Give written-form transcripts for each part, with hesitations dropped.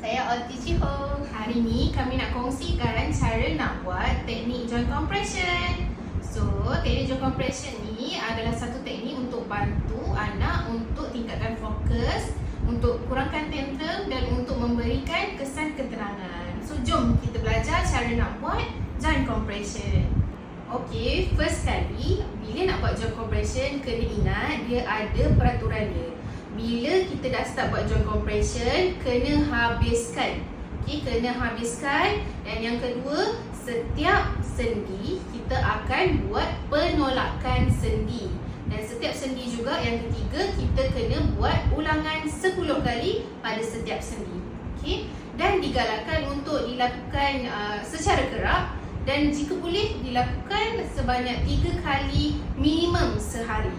Saya Olti Chihong. Hari ni kami nak kongsikan cara nak buat teknik joint compression. So, teknik joint compression ni adalah satu teknik untuk bantu anak untuk tingkatkan fokus, untuk kurangkan tantrum dan untuk memberikan kesan ketenangan. So, jom kita belajar cara nak buat joint compression. Okay, first kali bila nak buat joint compression, kena ingat dia ada peraturan dia. Bila kita dah start buat joint compression, kena habiskan. Okay, kena habiskan. Dan yang kedua, setiap sendi kita akan buat penolakan sendi. Dan setiap sendi juga, yang ketiga, kita kena buat ulangan 10 kali pada setiap sendi. Okay, dan digalakkan untuk dilakukan secara kerap. Dan jika boleh dilakukan sebanyak 3 kali minimum sehari.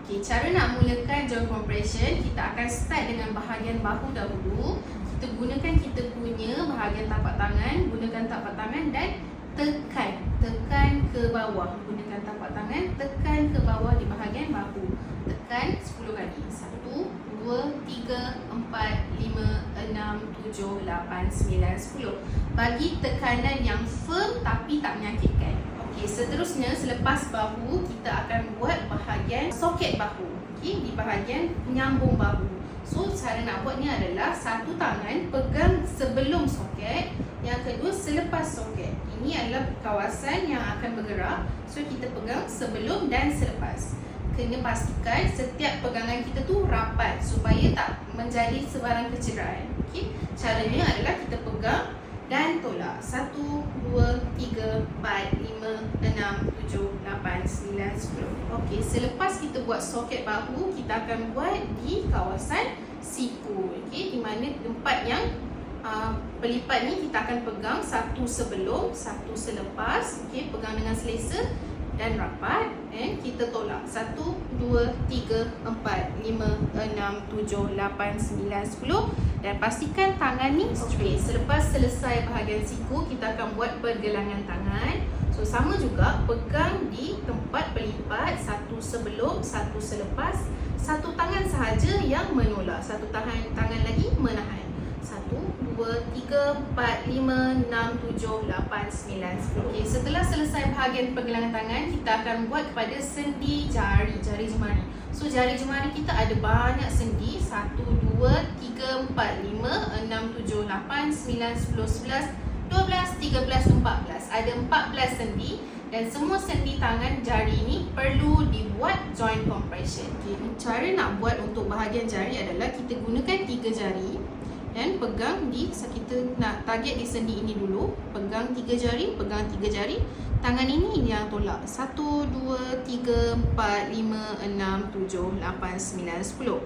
Okey, cara nak mulakan joint compression, kita akan start dengan bahagian bahu dahulu. Kita gunakan kita punya bahagian tapak tangan, gunakan tapak tangan dan tekan ke bawah. Gunakan tapak tangan, tekan ke bawah di bahagian bahu. Tekan 10 kali. 1, 2, 3, 4, 5, 6, 7, 8, 9, 10. Bagi tekanan yang firm tapi tak menyakitkan. Okey, seterusnya selepas bahu, kita akan buat bahagian soket bahu. Okey, di bahagian penyambung bahu. So, cara nak buat ni adalah satu tangan pegang sebelum soket, yang kedua selepas soket. Ini adalah kawasan yang akan bergerak. So, kita pegang sebelum dan selepas. Kena pastikan setiap pegangan kita tu rapat supaya tak menjadi sebarang kecederaan. Okey, caranya adalah kita pegang dan tolak. 1, 2, 3, 4, 5, 6, 7, 8, 9, 10. Okey, selepas kita buat soket bahu, kita akan buat di kawasan siku. Okey, di mana tempat yang pelipat ni kita akan pegang satu sebelum, satu selepas. Okey, pegang dengan selesa dan rapat. Dan kita tolak. 1, 2, 3, 4, 5, 6, 7, 8, 9, 10. Dan pastikan tangan ni straight. Selepas selesai bahagian siku, kita akan buat pergelangan tangan. So, sama juga, pegang di tempat pelipat, satu sebelum, satu selepas. Satu tangan sahaja yang menolak, satu tangan lagi menahan. 1, 2, 3, 4, 5, 6, 7, 8, 9, 10. Okay, setelah selesai bahagian pergelangan tangan, kita akan buat kepada sendi jari, jari jemari. So, jari jemari kita ada banyak sendi. 1, 2, 3, 4, 5, 6, 7, 8, 9, 10, 11, 12, 13, 14. Ada 14 sendi. Dan semua sendi tangan jari ni perlu dibuat joint compression. Okay, cara nak buat untuk bahagian jari adalah kita gunakan 3 jari. Dan pegang di, kita nak target di sendi ini dulu. Pegang 3 jari, pegang 3 jari. Tangan ini yang tolak. 1, 2, 3, 4, 5, 6, 7, 8, 9, 10.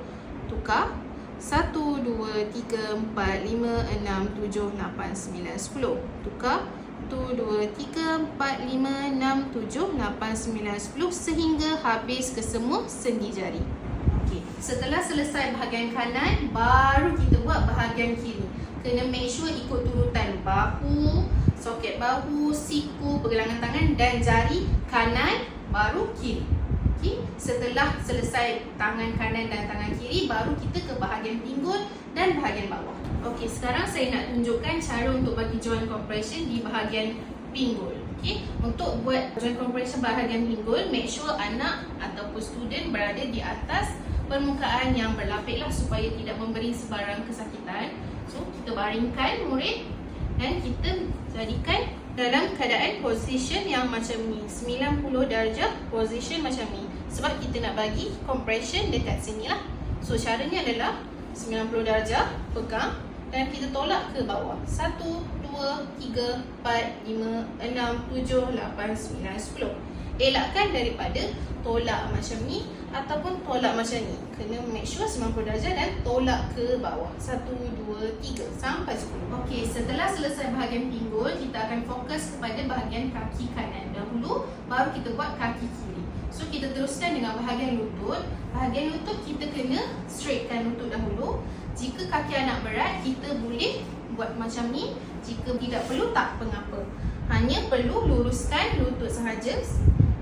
Tukar. 1, 2, 3, 4, 5, 6, 7, 8, 9, 10. Tukar. 1, 2, 3, 4, 5, 6, 7, 8, 9, 10 sehingga habis ke semua sendi jari. Okay. Setelah selesai bahagian kanan, baru kita buat bahagian kiri. Kena make sure ikut turutan bahu, soket bahu, siku, pergelangan tangan dan jari kanan, baru kiri. Okay. Setelah selesai tangan kanan dan tangan kiri, baru kita ke bahagian pinggul dan bahagian bawah. Okey, sekarang saya nak tunjukkan cara untuk bagi joint compression di bahagian pinggul. Okey, untuk buat joint compression bahagian pinggul, make sure anak ataupun student berada di atas permukaan yang berlapik lah supaya tidak memberi sebarang kesakitan. So, kita baringkan murid dan kita jadikan dalam keadaan position yang macam ni, 90 darjah position macam ni. Sebab kita nak bagi compression dekat sini lah. So, caranya adalah 90 darjah, pegang dan kita tolak ke bawah. 1, 2, 3, 4, 5, 6, 7, 8, 9, 10. Elakkan daripada tolak macam ni ataupun tolak macam ni. Kena make sure 90 darjah dan tolak ke bawah. 1, 2, 3 sampai 10. Okey, setelah selesai bahagian pinggul, kita akan fokus kepada bahagian kaki kanan dahulu, baru kita buat kaki kiri. So, kita teruskan dengan bahagian lutut. Bahagian lutut kita kena straightkan lutut dahulu. Jika kaki anak berat, kita boleh buat macam ni. Jika tidak perlu, tak mengapa. Hanya perlu luruskan lutut sahaja.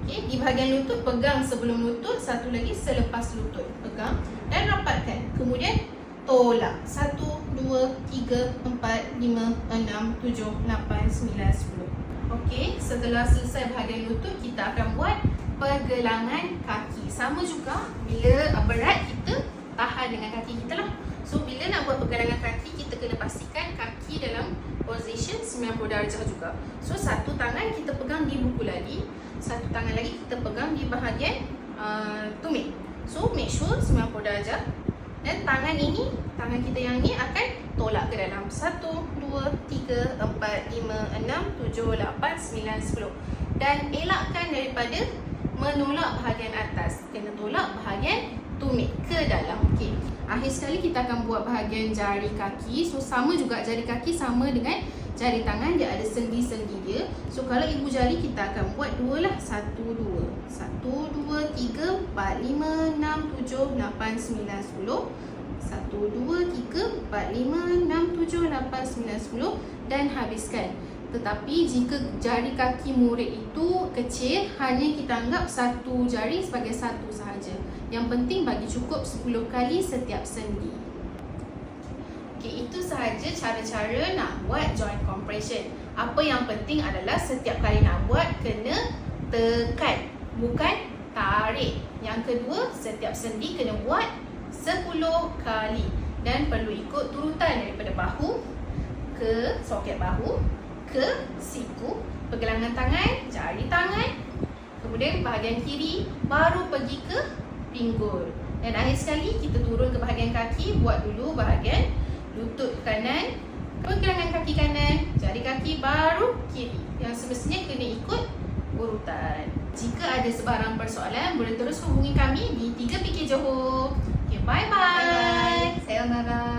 Okay, di bahagian lutut, pegang sebelum lutut, satu lagi selepas lutut. Pegang dan rapatkan. Kemudian tolak. 1, 2, 3, 4, 5, 6, 7, 8, 9, 10. Okey, setelah selesai bahagian lutut, kita akan buat pergelangan kaki. Sama juga, bila berat kita tahan dengan kaki kita lah. So, bila nak buat pergelangan kaki, kita kena pastikan kaki dalam position 90 darjah juga. So, satu tangan kita pegang di buku lali, satu tangan lagi kita pegang di bahagian tumit. So, make sure 90 darjah. Dan tangan ini, tangan kita yang ni akan tolak ke dalam. 1, 2, 3, 4, 5, 6, 7, 8, 9, 10. Dan elakkan daripada menolak bahagian atas. Kena tolak bahagian tumit ke dalam. Okey. Akhir sekali kita akan buat bahagian jari kaki. So, sama juga jari kaki sama dengan jari tangan. Dia ada sendi-sendi dia. So, kalau ibu jari kita akan buat 2 lah. 1, 2. 1, 2, 3, 4, 5, 6, 7, 8, 9, 10. 1, 2, 3, 4, 5, 6, 7, 8, 9, 10. Dan habiskan. Tetapi jika jari kaki murid itu kecil, hanya kita anggap satu jari sebagai satu sahaja. Yang penting bagi cukup 10 kali setiap sendi. Okey, itu sahaja cara-cara nak buat joint compression. Apa yang penting adalah setiap kali nak buat kena tekan, bukan tarik. Yang kedua, setiap sendi kena buat 10 kali. Dan perlu ikut turutan daripada bahu ke soket bahu, ke siku, pergelangan tangan, jari tangan, kemudian bahagian kiri, baru pergi ke pinggul. Dan akhir sekali kita turun ke bahagian kaki, buat dulu bahagian lutut kanan, pergelangan kaki kanan, jari kaki, baru kiri. Yang semestinya kena ikut urutan. Jika ada sebarang persoalan, boleh terus hubungi kami di 3PK Johor. Okay, bye-bye. Sayonara.